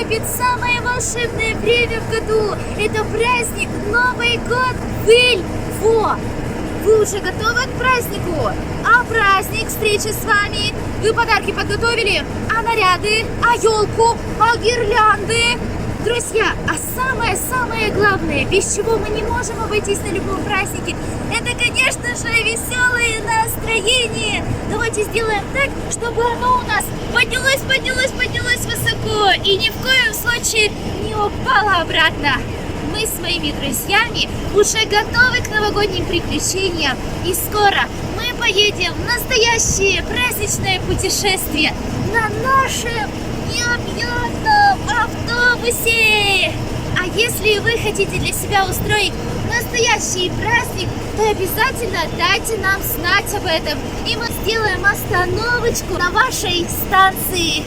наступит самое волшебное время в году. Это праздник Новый год в Во! Вы уже готовы к празднику? А праздник, встреча с вами? Вы подарки подготовили? А наряды? А елку? А гирлянды? Друзья, а самое главное, без чего мы не можем обойтись на любом празднике, это, конечно же, веселое настроение. Давайте сделаем так, чтобы оно у нас поднялось высоко и ни в коем случае не упало обратно. Мы с моими друзьями уже готовы к новогодним приключениям, и скоро мы поедем в настоящее праздничное путешествие на нашем необъятном автобусе. А если вы хотите для себя устроить настоящий праздник, то обязательно дайте нам знать об этом, и мы сделаем остановочку на вашей станции.